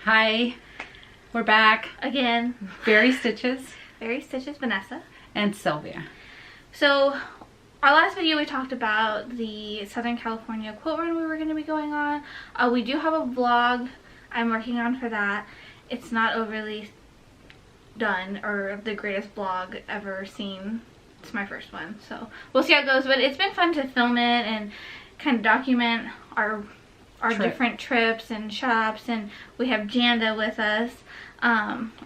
Hi, we're back again. Very Stitches Vanessa and Sylvia. So our last video we talked about the Southern California quilt run we were going to be going on. We do have a vlog I'm working on for that. It's not overly done or the greatest vlog ever seen. It's my first one, so we'll see how it goes, but it's been fun to film it and kind of document our different trips and shops, and we have Janda with us.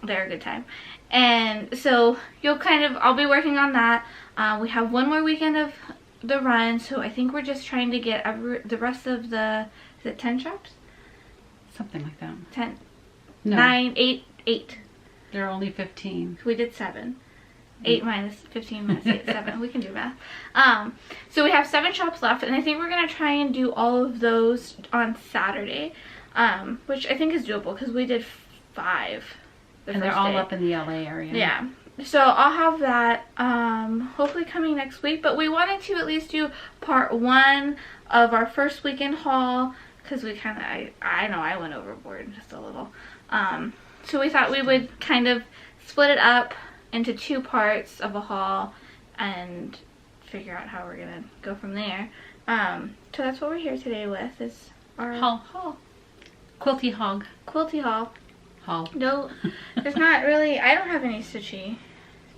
They're a good time. And so I'll be working on that. We have one more weekend of the run, so I think we're just trying to get the rest of the, is it 10 shops? Something like that. 10. No. 9, 8. There are only 15. We did 7. 8 minus 15 minus 8, 7. We can do math. So we have 7 shops left, and I think we're going to try and do all of those on Saturday, which I think is doable because we did 5 and they're all up in the LA area. Yeah. So I'll have that hopefully coming next week, but we wanted to at least do part 1 of our first weekend haul because we kind of, I know I went overboard just a little. So we thought we would kind of split it up into 2 parts of a haul and figure out how we're gonna go from there. So that's what we're here today with, is our haul. Quilty hog. Quilty haul. Haul. No, there's not really, I don't have any stitchy,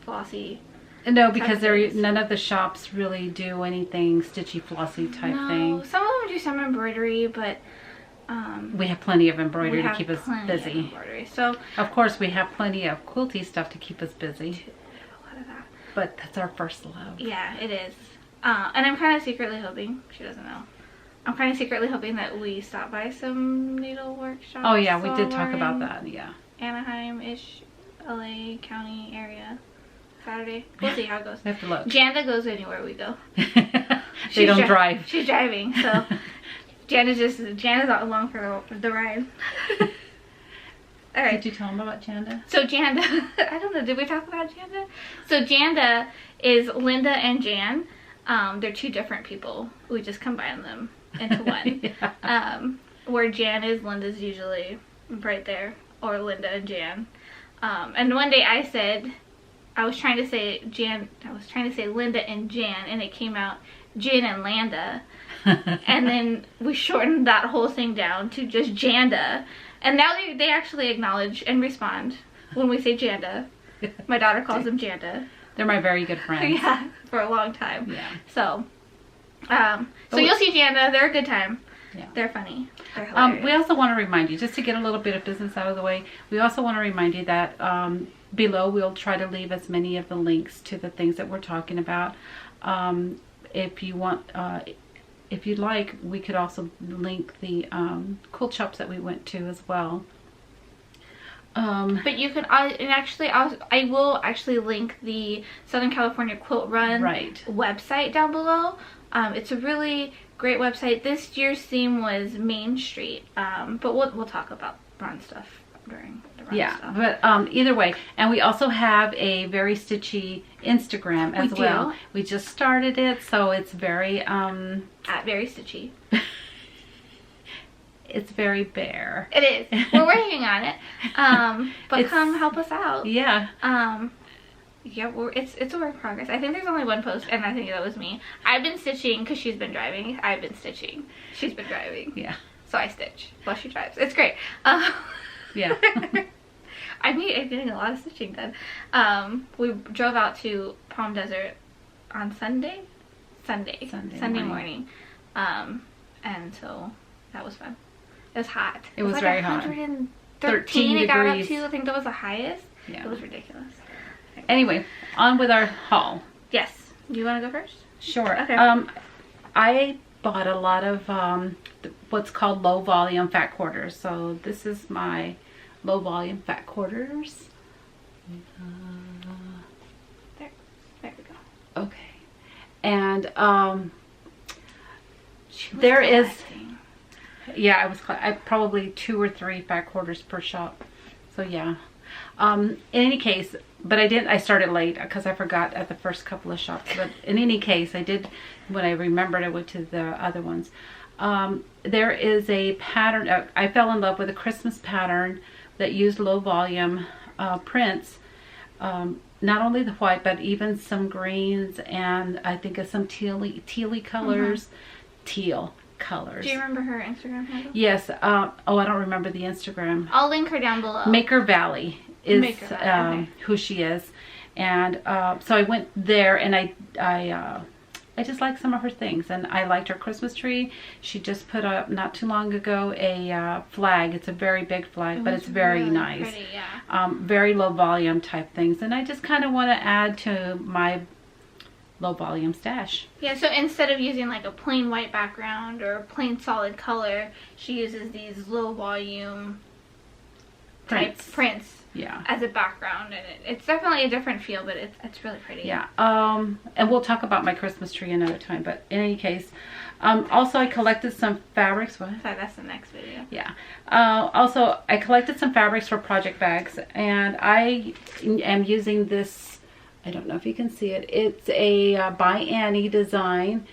flossy. No, because none of the shops really do anything stitchy flossy type thing. Some of them do some embroidery, but we have plenty of embroidery to keep us busy. So of course we have plenty of quilty stuff to keep us busy. A lot of that. But that's our first love. Yeah, it is. And I'm kind of secretly hoping, she doesn't know, I'm kind of secretly hoping that we stop by some needlework shops. Oh yeah, we did talk about that, yeah. Anaheim-ish, LA County area, Saturday. We'll see how it goes. We have to look. Janda goes anywhere we go. They don't drive. She's driving, so Jana's along for the ride. All right. Did you tell them about Janda? So Janda, I don't know, did we talk about Janda? So Janda is Linda and Jan. They're 2 different people. We just combined them into one. Yeah. Where Jan is, Linda's usually right there, or Linda and Jan. And one day I was trying to say Linda and Jan, and it came out Jan and Landa. And then we shortened that whole thing down to just Janda. And now they actually acknowledge and respond when we say Janda. My daughter calls them Janda. They're my very good friends. Yeah, for a long time. Yeah. So, you'll see Janda. They're a good time. Yeah. They're funny. They're hilarious. We also want to remind you, just to get a little bit of business out of the way, we also want to remind you that below we'll try to leave as many of the links to the things that we're talking about. If you want, if you'd like, we could also link the quilt shops that we went to as well. But you can, I will actually link the Southern California Quilt Run website down below. It's a really great website. This year's theme was Main Street, but we'll talk about run stuff during the run stuff. But either way, and we also have a Very Stitchy Instagram as well. We just started it, so it's very at Very Stitchy. It's very bare. It is. We're working on it. But come help us out. Yeah. Yeah, it's a work in progress. I think there's only 1 post, and I think that was me. I've been stitching because she's been driving. I've been stitching. She's been driving. Yeah. So I stitch while she drives. It's great. Yeah. I'm getting a lot of stitching done. We drove out to Palm Desert on Sunday morning. And so that was fun. It was hot. It was like very hot. 113 it got up to. I think that was the highest. Yeah. It was ridiculous. Anyway, on with our haul. Yes. Do you want to go first? Sure. Okay. I bought a lot of what's called low volume fat quarters. So this is my low volume fat quarters. There we go. Okay. And there is, yeah, I probably 2 or 3 fat quarters per shop. So yeah. In any case, but I started late because I forgot at the first couple of shops. But in any case, I did, when I remembered, I went to the other ones. There is a pattern. I fell in love with a Christmas pattern that used low volume prints. Not only the white, but even some greens, and I think of some tealy colors. Teal colors. Do you remember her Instagram handle? Yes. I don't remember the Instagram. I'll link her down below. Maker Valley is Maker Valley, okay. Who she is. And so I went there, and I just like some of her things, and I liked her Christmas tree. She just put up not too long ago a flag. It's a very big flag, but it's very really nice. Pretty, yeah. Very low volume type things, and I just kind of want to add to my low volume stash. Yeah, so instead of using like a plain white background or a plain solid color, she uses these low volume type prints. Yeah. As a background, and it's definitely a different feel, but it's really pretty. Yeah. And we'll talk about my Christmas tree another time, but in any case, also I collected some fabrics. What? So that's the next video. Yeah. Also, I collected some fabrics for project bags, and I am using this. I don't know if you can see it. It's a by Annie design.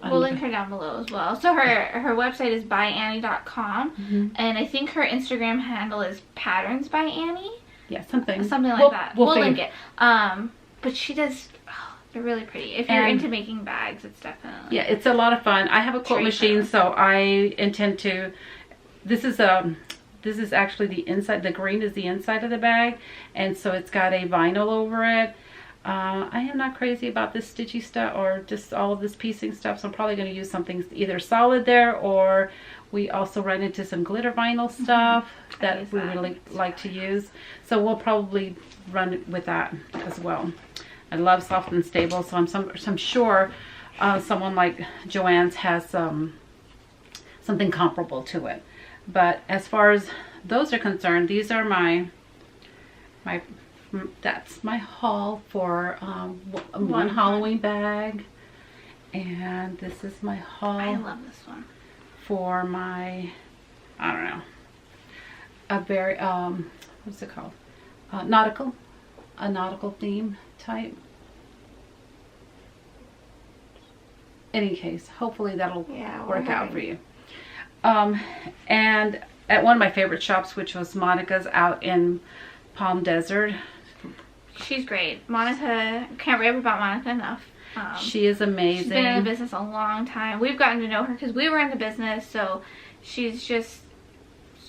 We'll link her down below as well. So her website is byannie.com, and I think her Instagram handle is patterns by Annie. Yeah, something like that. We'll link it. But she does. Oh, they're really pretty. If you're into making bags, it's definitely. Yeah, it's a lot of fun. I have a quilt machine, so I intend to. This is actually the inside. The green is the inside of the bag, and so it's got a vinyl over it. I am not crazy about this stitchy stuff or just all of this piecing stuff, so I'm probably going to use something either solid there, or we also run into some glitter vinyl stuff that we really like to use. So we'll probably run with that as well. I love soft and stable, so I'm sure someone like Joann's has something comparable to it. But as far as those are concerned, these are that's my haul for one Halloween bag, and this is my haul. I love this one. For my, I don't know, a very what's it called? A nautical theme type. Any case, hopefully that'll work out for you. And at one of my favorite shops, which was Monica's out in Palm Desert. She's great. Monica, can't rave about Monica enough. She is amazing. She's been in the business a long time. We've gotten to know her because we were in the business, so she's just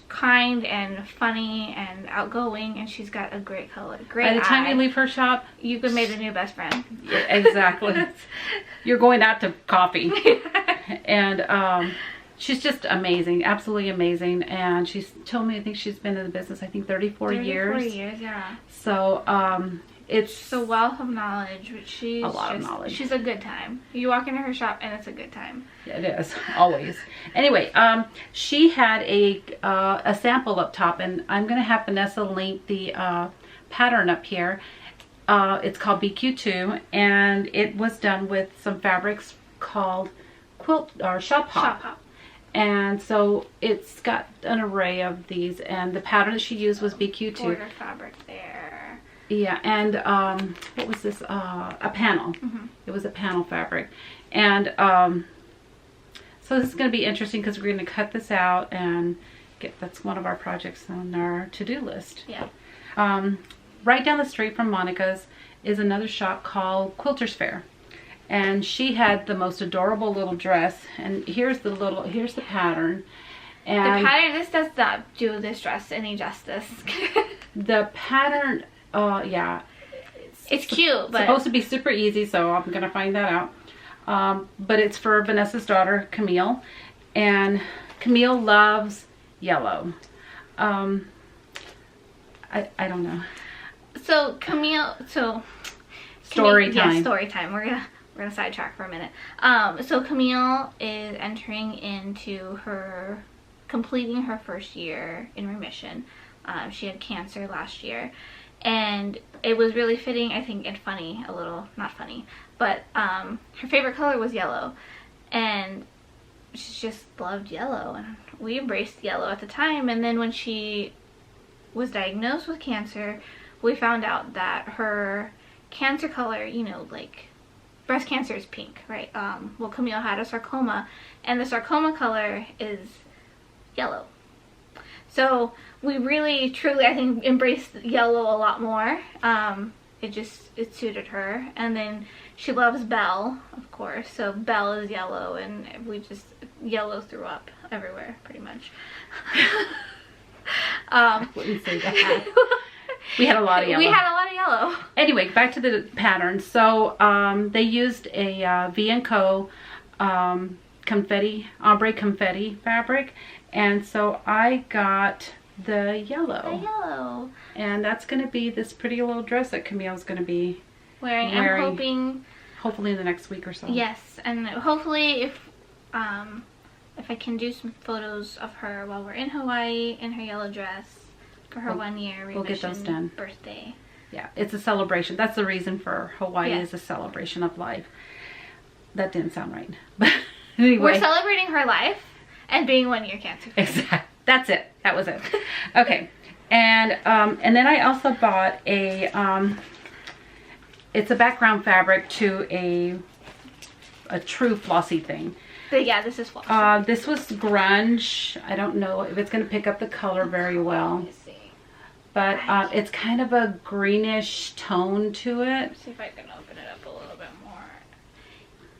kind and funny and outgoing, and she's got a great color. By the time you leave her shop, you could make a new best friend. Yeah, exactly. You're going out to coffee. And she's just amazing, absolutely amazing. And she's told me, I think she's been in the business, 34 years. 34 years, yeah. So it's a wealth of knowledge. She's a lot of knowledge. She's a good time. You walk into her shop and it's a good time. Yeah, it is, always. Anyway, she had a sample up top, and I'm going to have Vanessa link the pattern up here. It's called BQ2, and it was done with some fabrics called Quilt or Shop Hop. And so it's got an array of these, and the pattern that she used was BQ2. Border fabric there. Yeah, and what was this? A panel. Mm-hmm. It was a panel fabric. And so this is going to be interesting because we're going to cut this out and that's one of our projects on our to-do list. Yeah. Right down the street from Monica's is another shop called Quilter's Fair. And she had the most adorable little dress, and here's the pattern. And the pattern, this does not do this dress any justice. The pattern, yeah. It's cute, but supposed to be super easy, so I'm gonna find that out. But it's for Vanessa's daughter, Camille. And Camille loves yellow. I don't know. So Camille, story time. Yeah, story time. We're gonna sidetrack for a minute. So Camille is entering into completing her first year in remission. She had cancer last year, and it was really fitting, I think, and funny, a little, not funny, but her favorite color was yellow, and she just loved yellow, and we embraced yellow at the time. And then when she was diagnosed with cancer, we found out that her cancer color, like breast cancer is pink, right? Well, Camille had a sarcoma, and the sarcoma color is yellow. So we really, truly, I think, embraced yellow a lot more. It suited her. And then she loves Belle, of course. So Belle is yellow, and we just yellow threw up everywhere, pretty much. I wouldn't say that. We had a lot of yellow. We had a lot of yellow. Anyway, back to the pattern. So they used a V&Co ombre confetti fabric, and so I got the yellow. The yellow. And that's going to be this pretty little dress that Camille's going to be wearing. I'm hoping, hopefully in the next week or so. Yes, and hopefully if I can do some photos of her while we're in Hawaii in her yellow dress for her 1 year remission we'll get those done. Birthday. Yeah, it's a celebration. That's the reason for Hawaii, yes. is a celebration of life. That didn't sound right. But anyway. We're celebrating her life and being 1 year cancer free. Exactly. That's it. That was it. Okay. And then I also bought a it's a background fabric to a true flossy thing. But yeah, this is flossy. This was grunge. I don't know if it's going to pick up the color very well. But it's kind of a greenish tone to it. Let's see if I can open it up a little bit more.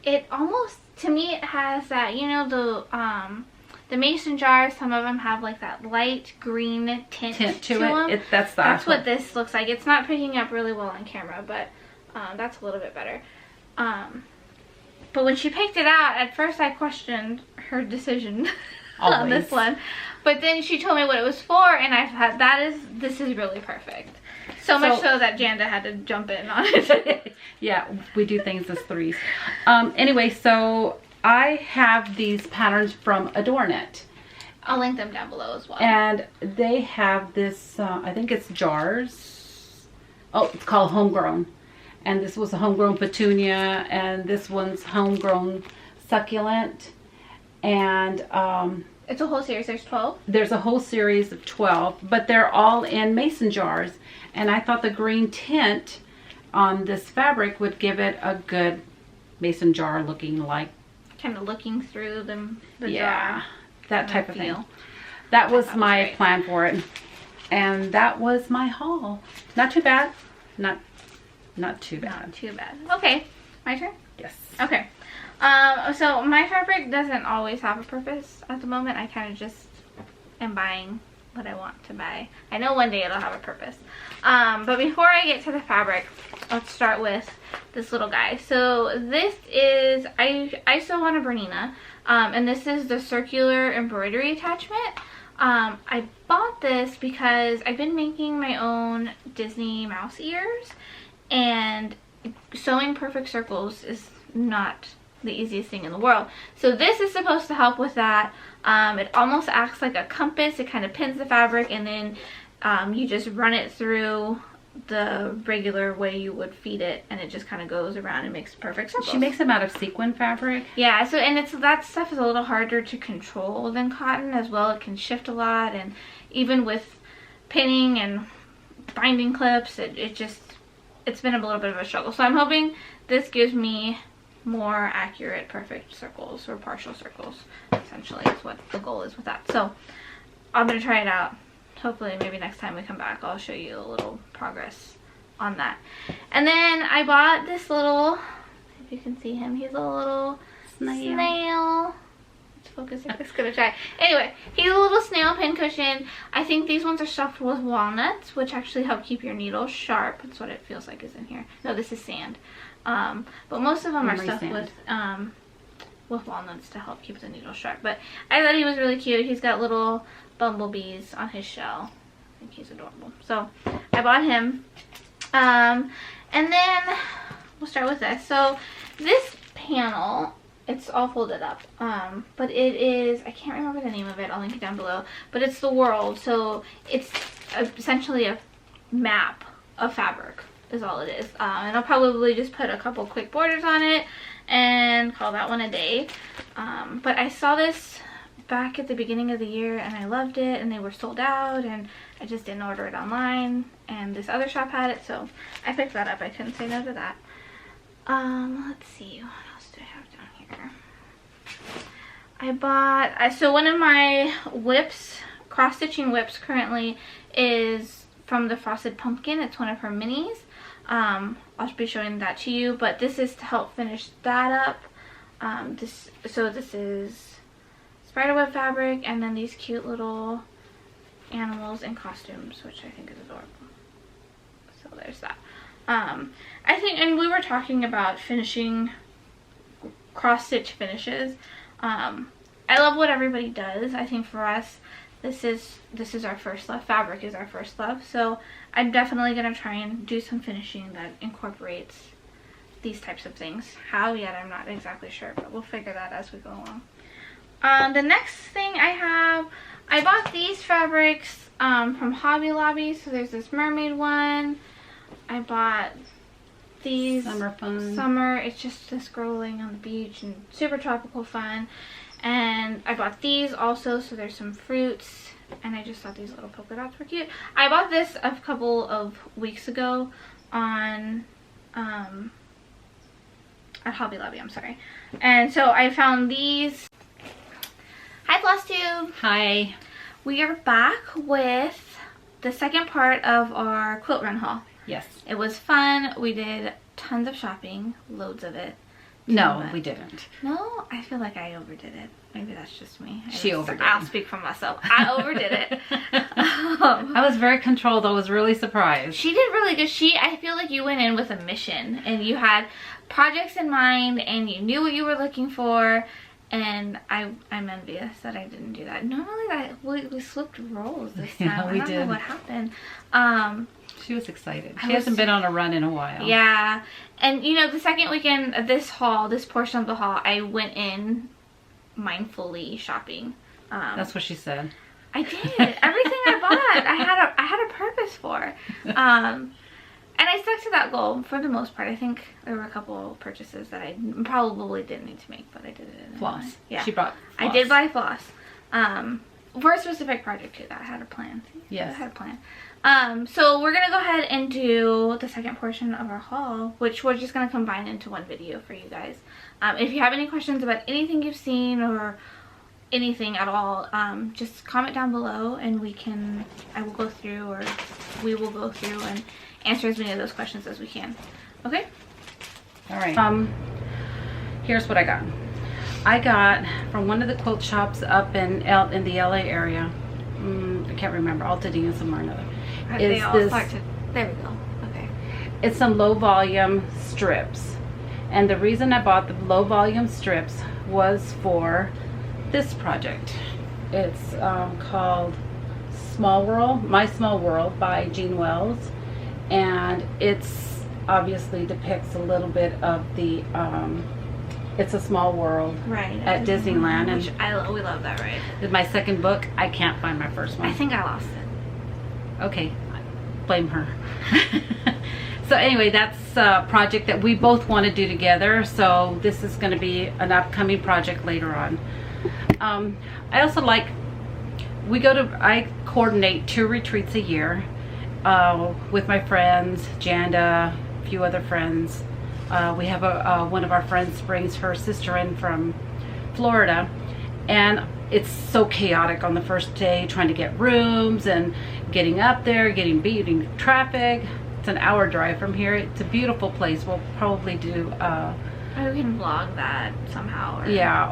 It almost, to me, it has that, you know, the mason jars, some of them have like that light green tint to them. That's what this looks like. It's not picking up really well on camera, but that's a little bit better. But when she picked it out, at first I questioned her decision on this one. But then she told me what it was for, and I thought, this is really perfect. So much so that Janda had to jump in on it. Yeah, we do things as threes. Anyway, so I have these patterns from Adorn It. I'll link them down below as well. And they have this, I think it's jars. Oh, it's called Homegrown. And this was a homegrown petunia, and this one's homegrown succulent. And it's a whole series. There's 12. There's a whole series of 12, but they're all in mason jars. And I thought the green tint on this fabric would give it a good mason jar looking like. Kind of looking through the jar. That type of thing. Feel. That was my plan for it. And that was my haul. Not too bad. Not too bad. Not too bad. Okay, my turn? Yes. Okay. So my fabric doesn't always have a purpose at the moment. I kind of just am buying what I want to buy. I know one day it'll have a purpose. But before I get to the fabric, let's start with this little guy. So this is, I sew on a Bernina, and this is the circular embroidery attachment. I bought this because I've been making my own Disney mouse ears, and sewing perfect circles is not the easiest thing in the world. So this is supposed to help with that. It almost acts like a compass. It kind of pins the fabric, and then you just run it through the regular way you would feed it, and it just kind of goes around and makes perfect circles. She makes them out of sequin fabric. Yeah, so and that stuff is a little harder to control than cotton as well. It can shift a lot, and even with pinning and binding clips, it's been a little bit of a struggle. So I'm hoping this gives me more accurate perfect circles, or partial circles, essentially is what the goal is with that. So I'm gonna try it out. Hopefully maybe next time we come back I'll show you a little progress on that. And then I bought this little, if you can see him, he's a little snail. Let's focus if it's gonna try. Anyway, he's a little snail pin cushion. I think these ones are stuffed with walnuts, which actually help keep your needle sharp. That's what it feels like is in here. No, this is sand. But most of them are stuffed with walnuts to help keep the needle sharp. But I thought he was really cute. He's got little bumblebees on his shell. I think he's adorable. So I bought him. And then we'll start with this. So this panel, it's all folded up. But it is, I can't remember the name of it. I'll link it down below. But it's the world. So it's essentially a map of fabric is all it is. And I'll probably just put a couple quick borders on it and call that one a day. But I saw this back at the beginning of the year and I loved it, and they were sold out, and I just didn't order it online, and this other shop had it, so I picked that up. I couldn't say no to that. Let's see, what else do I have down here? I bought, so one of my whips, cross-stitching whips currently, is from the Frosted Pumpkin. It's one of her minis. I'll be showing that to you, but this is to help finish that up. This is spiderweb fabric, and then these cute little animals and costumes, which I think is adorable. So there's that. I think, and we were talking about finishing cross-stitch finishes. I love what everybody does. I think for us, this is our first love. Fabric is our first love. So I'm definitely gonna try and do some finishing that incorporates these types of things. How yet, I'm not exactly sure, but we'll figure that as we go along. The next thing I bought these fabrics from Hobby Lobby. So there's this mermaid one. I bought these Summer fun. Summer. It's just this girl laying on the beach and super tropical fun. And I bought these also. So there's some fruits, and I just thought these little polka dots were cute. I bought this a couple of weeks ago on at Hobby Lobby. I'm sorry. And so I found these. Hi, Flosstube. Hi. We are back with the second part of our quilt run haul. Yes. It was fun. We did tons of shopping, loads of it. No, we didn't. No, I feel like I overdid it. Maybe that's just me. She overdid it. I'll speak for myself. I overdid it. I was very controlled. I was really surprised. She did really good. I feel like you went in with a mission, and you had projects in mind, and you knew what you were looking for. And I'm envious that I didn't do that. Normally we slipped roles this time. Yeah, we I don't did. know what happened. She was excited. She hasn't been on a run in a while. Yeah. And you know, the second weekend of this portion of the haul, I went in mindfully shopping. That's what she said. I did. Everything I bought, I had a purpose for. And I stuck to that goal for the most part. I think there were a couple purchases that I probably didn't need to make, but I did it anyway. Floss. Yeah. She brought floss. I did buy floss. For a specific project too, that I had a plan. Yes. I had a plan. So we're going to go ahead and do the second portion of our haul, which we're just going to combine into one video for you guys. If you have any questions about anything you've seen or anything at all, just comment down below, and I will go through, or we will go through and answer as many of those questions as we can. Okay? All right. Here's what I got. I got from one of the quilt shops up in the LA area. I can't remember. Altadena somewhere or another. There we go. Okay. It's some low volume strips, and the reason I bought the low volume strips was for this project. It's called Small World, My Small World by Jean Wells, and it's obviously depicts a little bit of the It's a Small World at Disneyland, and we love that, right? My second book. I can't find my first one. I think I lost it. Okay, blame her. So anyway, that's a project that we both want to do together, so this is going to be an upcoming project later on. I also I coordinate 2 retreats a year with my friends, Janda, a few other friends. We have one of our friends brings her sister in from Florida, and it's so chaotic on the first day trying to get rooms and getting up there, beating traffic. It's an hour drive from here. It's a beautiful place. We'll probably do we can vlog that somehow.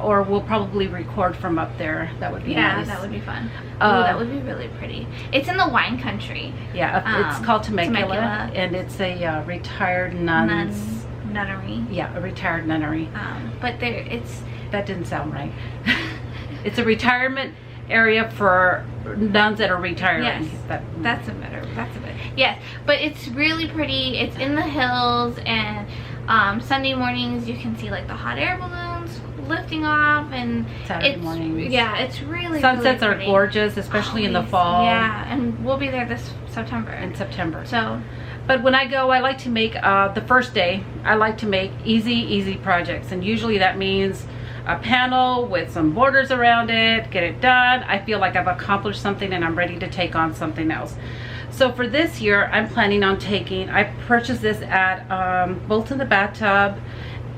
Or we'll probably record from up there. That would be nice. Yeah, that would be fun. That would be really pretty. It's in the wine country. Yeah, it's called Temecula, and it's a retired nunnery. Yeah, a retired nunnery. But that didn't sound right. It's a retirement area for nuns that are retiring. Yes, that's a better. Yes, but it's really pretty. It's in the hills, and Sunday mornings you can see like the hot air balloons lifting off, and Saturday mornings. Yeah, it's really sunsets really are gorgeous, especially in the fall. Yeah, and we'll be there this September. In September. So. But when I go, I like to make, the first day, I like to make easy projects. And usually that means a panel with some borders around it, get it done. I feel like I've accomplished something and I'm ready to take on something else. So for this year, I'm planning on I purchased this at Bolt in the Bathtub,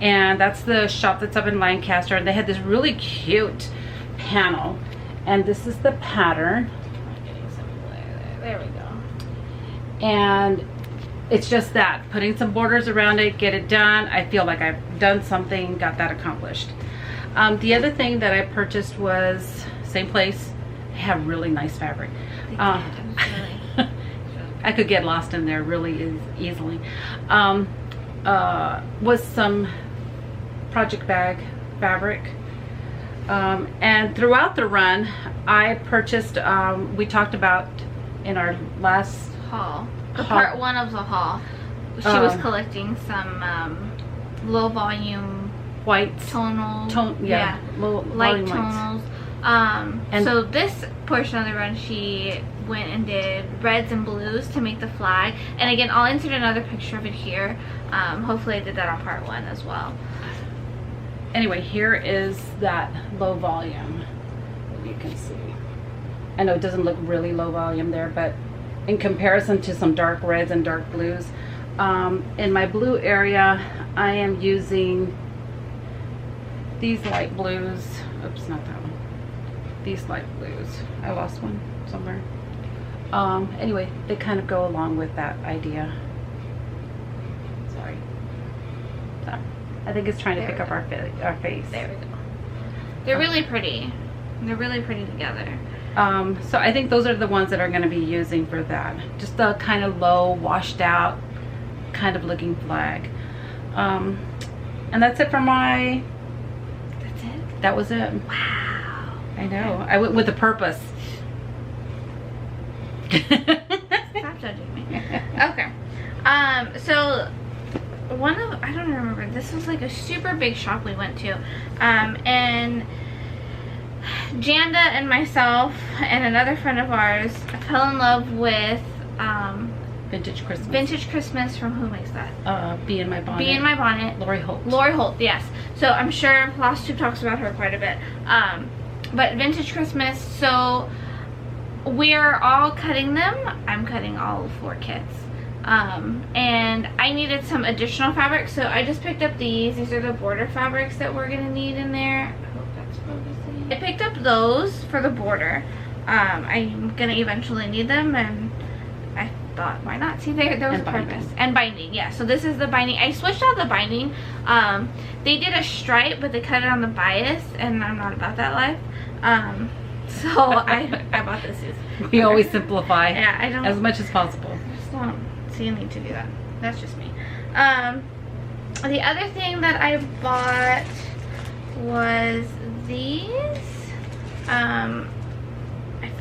and that's the shop that's up in Lancaster, and they had this really cute panel, and this is the pattern. I'm getting some glare there. There we go. And it's just that, putting some borders around it, get it done. I feel like I've done something, got that accomplished. The other thing that I purchased was, same place, they have really nice fabric. I could get lost in there really easily. Was some project bag fabric. And throughout the run, I purchased, we talked about in our last haul, part one of the haul, she was collecting some low volume whites, light tonals. And so this portion of the run, she went and did reds and blues to make the flag. And again, I'll insert another picture of it here. Hopefully I did that on part one as well. Anyway, here is that low volume that you can see. I know it doesn't look really low volume there, but in comparison to some dark reds and dark blues, in my blue area, I am using these light blues. Oops, not that one. These light blues. I lost one somewhere. Anyway, they kind of go along with that idea. Sorry. So, I think it's trying to pick up our face. There we go. They're really pretty. They're really pretty together. So I think those are the ones that I'm going to be using for that. Just the kind of low, washed out kind of looking flag. And that's it for my... That's it? That was it. Wow. I know. I went with a purpose. Stop judging me. Okay. So I don't remember, this was like a super big shop we went to. And Janda and myself and another friend of ours fell in love with Vintage Christmas. Vintage Christmas from, who makes that? Bee in My Bonnet. Bee in My Bonnet. Lori Holt. Lori Holt, yes. So I'm sure Flosstube talks about her quite a bit. But Vintage Christmas, so we're all cutting them. I'm cutting all 4 kits. And I needed some additional fabric, so I just picked up these. These are the border fabrics that we're gonna need in there. I hope that's focusing. I picked up those for the border. I'm gonna eventually need them, and I thought, why not? See, there was a purpose. And binding, yeah. So this is the binding. I switched out the binding. They did a stripe, but they cut it on the bias, and I'm not about that life. So I bought this. We always simplify, yeah, I don't, as much as possible. I just don't see a need to do that. That's just me. The other thing that I bought was these.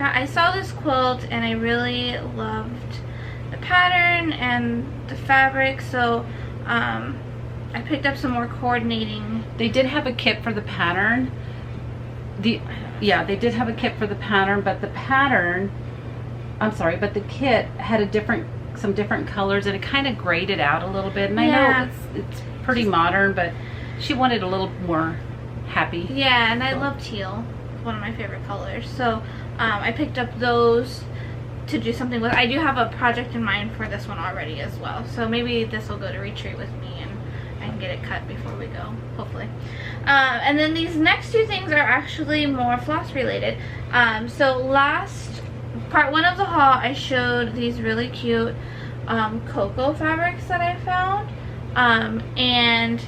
I saw this quilt and I really loved the pattern and the fabric, so I picked up some more coordinating. They did have a kit for the pattern. Yeah, they did have a kit for the pattern, but the pattern, I'm sorry, but the kit had some different colors, and it kind of grayed it out a little bit. And I know it's pretty modern, but she wanted a little more happy. Yeah, and I love teal. It's one of my favorite colors. So I picked up those to do something with. I do have a project in mind for this one already as well. So maybe this will go to retreat with me and I can get it cut before we go, hopefully. And then these next 2 things are actually more floss related. So last part 1 of the haul, I showed these really cute cocoa fabrics that I found. And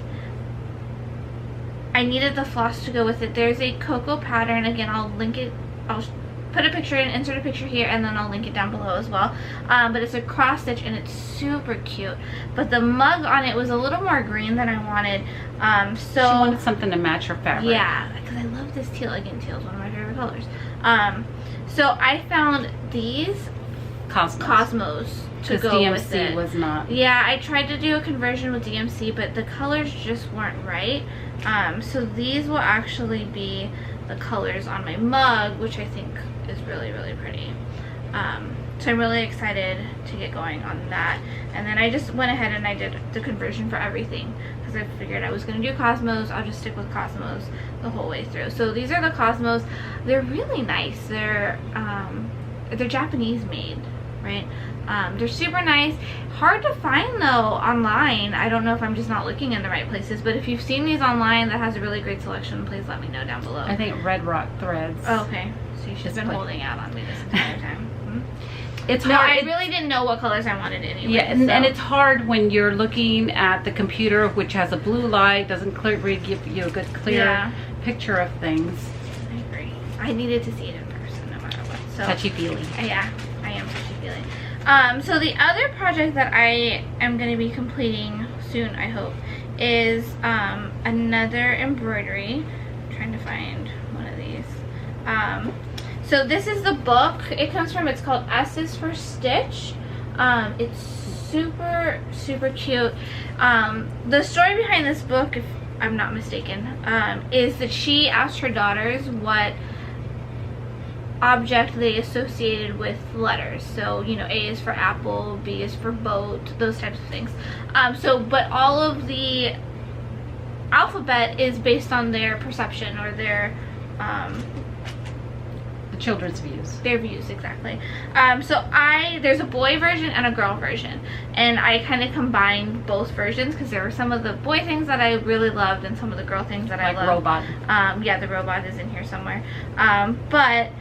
I needed the floss to go with it. There's a cocoa pattern. Again, I'll link it. I'll put a picture in, insert a picture here, and then I'll link it down below as well. But it's a cross stitch and it's super cute. But the mug on it was a little more green than I wanted. So she wanted something to match her fabric. Yeah, because I love this teal. Again, teal is one of my favorite colors. So I found these Cosmos to go DMC with it. Was not. Yeah, I tried to do a conversion with DMC, but the colors just weren't right. So these will actually be the colors on my mug, which I think is really, really pretty. So I'm really excited to get going on that. And then I just went ahead and I did the conversion for everything because I figured I was going to do Cosmos. I'll just stick with Cosmos the whole way through. So these are the Cosmos. They're really nice. They're Japanese made. right? They're super nice. Hard to find though online. I don't know if I'm just not looking in the right places, but if you've seen these online that has a really great selection, please let me know down below. I think Red Rock Threads. Oh, okay. So she's been holding out on me this entire time. It's no, hard. I really didn't know what colors I wanted anyway. Yeah, and it's hard when you're looking at the computer, which has a blue light, doesn't really give you a good clear picture of things. I agree. I needed to see it in person no matter what. So Touchy-feely. Yeah, I am touchy-feely. So the other project that I am going to be completing soon, I hope, is another embroidery. I'm trying to find one of these. So this is the book it comes from. It's called S is for Stitch. It's super, super cute. The story behind this book, if I'm not mistaken, is that she asked her daughters what object they associated with letters. So, you know, A is for apple, B is for boat, those types of things. But all of the alphabet is based on their perception or their children's views. Their views, exactly. There's a boy version and a girl version, and I kind of combined both versions because there were some of the boy things that I really loved and some of the girl things that I loved. Like robot. Yeah, the robot is in here somewhere. But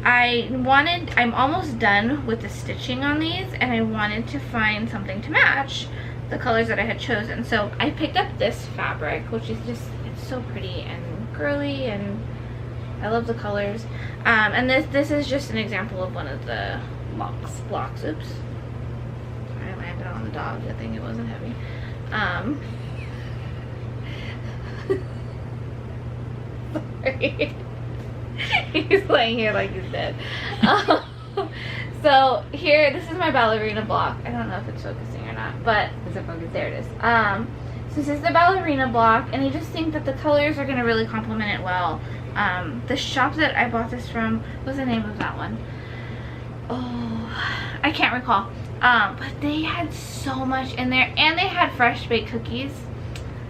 I'm almost done with the stitching on these, and I wanted to find something to match the colors that I had chosen. So I picked up this fabric, which is just, it's so pretty and girly, and I love the colors. And this is just an example of one of the blocks. Oops. I landed on the dog. Good thing it wasn't heavy. Sorry. He's laying here like he's dead. So here, this is my ballerina block. I don't know if it's focusing or not, but Is it focused? there it is. So this is the ballerina block, and I just think that the colors are going to really complement it well. The shop that I bought this from, what's the name of that one? Oh, I can't recall. But they had so much in there, and they had fresh baked cookies.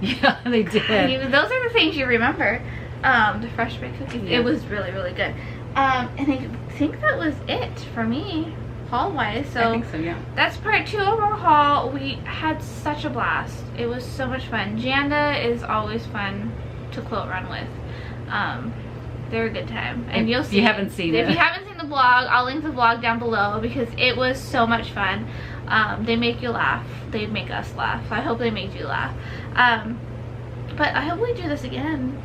Yeah, they did. Those are the things you remember. The fresh baked cookies. Yeah. It was really, really good. And I think that was it for me, haul-wise. So I think so, yeah. that's part 2 of our haul. We had such a blast. It was so much fun. Janda is always fun to quilt run with. They're a good time, and you'll see. If you haven't seen it. If you haven't seen the vlog, I'll link the vlog down below because it was so much fun. They make you laugh. They make us laugh. I hope they made you laugh. But I hope we do this again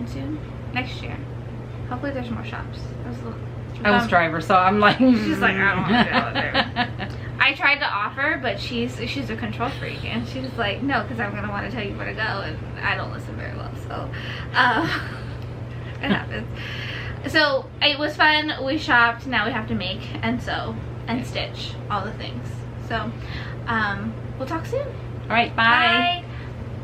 soon, next year. Hopefully there's more shops. I was driver, so I'm like. She's like, I don't want to go there. I tried to offer, but she's a control freak, and she's like, no, because I'm gonna want to tell you where to go, and I don't listen very well, so it happens. So it was fun. We shopped. Now we have to make and sew and stitch all the things. So we'll talk soon. All right, bye. Bye.